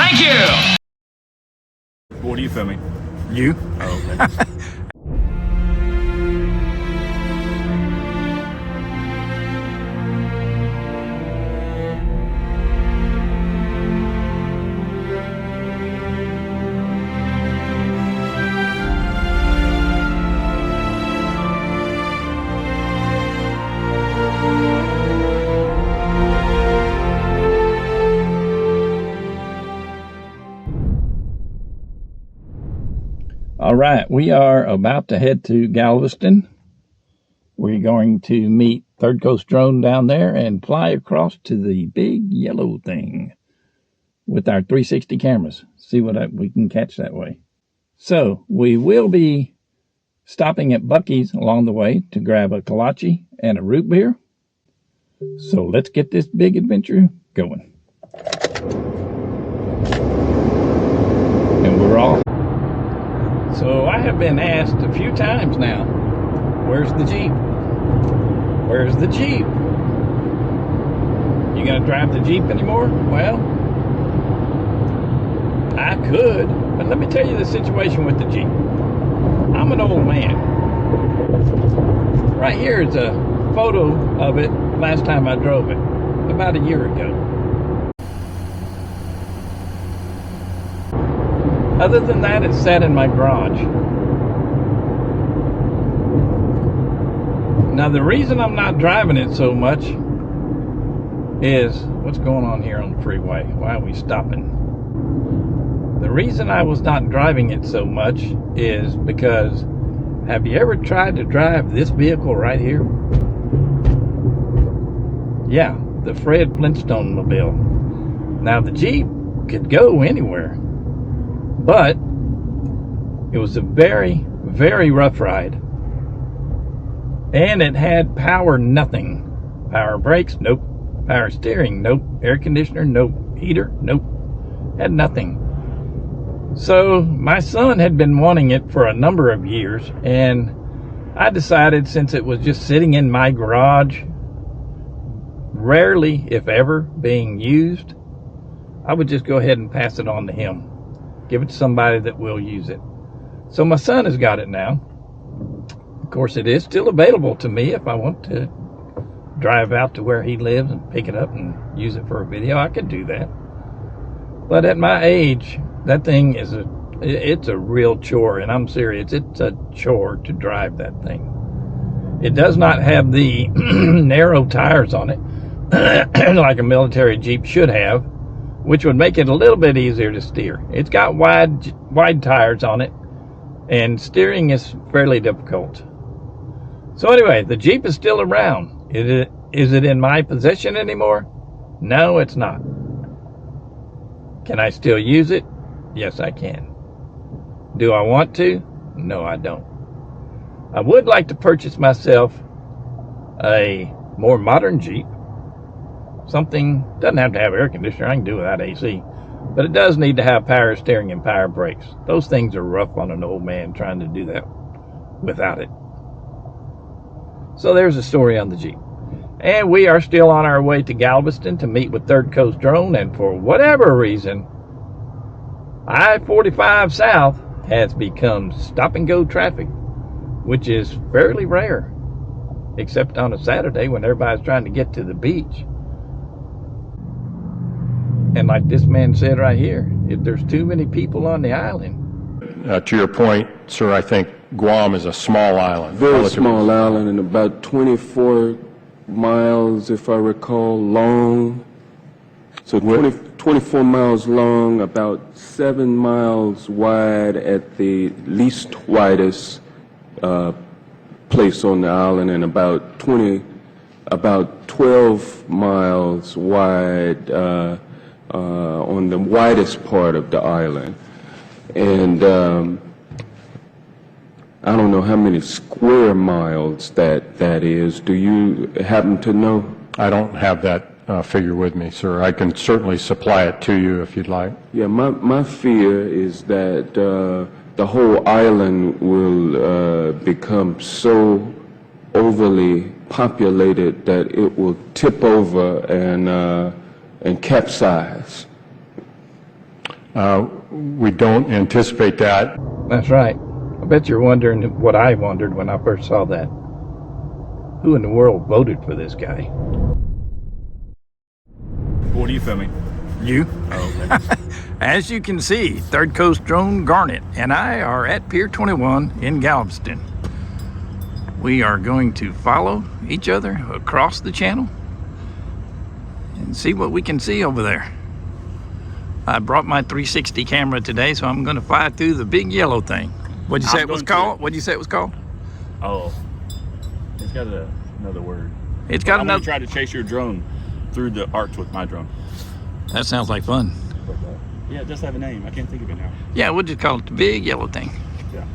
Thank you. What are you filming? You? Oh, okay. All right, we are about to head to Galveston. We're going to meet Third Coast Drone down there and fly across to the big yellow thing with our 360 cameras. See what we can catch that way. So we will be stopping at Buc-ee's along the way to grab a kolache and a root beer. So let's get this big adventure going. And we're off. So I have been asked a few times now, where's the Jeep? Where's the Jeep? You gonna drive the Jeep anymore? Well, I could, but let me tell you the situation with the Jeep. I'm an old man. Right here is a photo of it last time I drove it, about a year ago. Other than that, it's sat in my garage. Now, the reason I'm not driving it so much is, what's going on here on the freeway? Why are we stopping? The reason I was not driving it so much is because, have you ever tried to drive this vehicle right here? Yeah, the Fred Flintstone mobile. Now, the Jeep could go anywhere. But it was a very, very rough ride. And it had power nothing. Power brakes, nope. Power steering, nope. Air conditioner, nope. Heater, nope. Had nothing. So my son had been wanting it for a number of years, and I decided, since it was just sitting in my garage, rarely, if ever, being used, I would just go ahead and pass it on to him. Give it to somebody that will use it. So my son has got it now. Of course, it is still available to me if I want to drive out to where he lives and pick it up and use it for a video. I could do that. But at my age, that thing is it's a real chore, and I'm serious. It's a chore to drive that thing. It does not have the narrow tires on it like a military Jeep should have, which would make it a little bit easier to steer. It's got wide tires on it, and steering is fairly difficult. So anyway, the Jeep is still around. Is it in my possession anymore? No, it's not. Can I still use it? Yes, I can. Do I want to? No, I don't. I would like to purchase myself a more modern Jeep. Something, doesn't have to have air conditioner, I can do without AC, but it does need to have power steering and power brakes. Those things are rough on an old man trying to do that without it. So there's a story on the Jeep. And we are still on our way to Galveston to meet with Third Coast Drone, and for whatever reason, I-45 South has become stop-and-go traffic, which is fairly rare, except on a Saturday when everybody's trying to get to the beach. And like this man said right here, if there's too many people on the island. To your point, sir, I think Guam is a small island. Very small island, and about 24 miles, if I recall, long. So 24 miles long, about 7 miles wide at the least widest place on the island, and about 12 miles wide on the widest part of the island. And I don't know how many square miles that is. Do you happen to know? I don't have that figure with me, sir. I can certainly supply it to you if you'd like. Yeah, my fear is that the whole island will become so overly populated that it will tip over and capsize. We don't anticipate that. That's right. I bet you're wondering what I wondered when I first saw that. Who in the world voted for this guy? What are you filming? You. Oh, okay. As you can see, Third Coast Drone Garnet and I are at Pier 21 in Galveston. We are going to follow each other across the channel and see what we can see over there. I brought my 360 camera today, so I'm going to fly through the big yellow thing. What'd you say it was called? What'd you say it was called? Oh, it's got another word. It's got I'm another. gonna try to chase your drone through the arch with my drone. That sounds like fun. Yeah, it does have a name. I can't think of it now. Yeah, we'll just call it the big yellow thing. Yeah.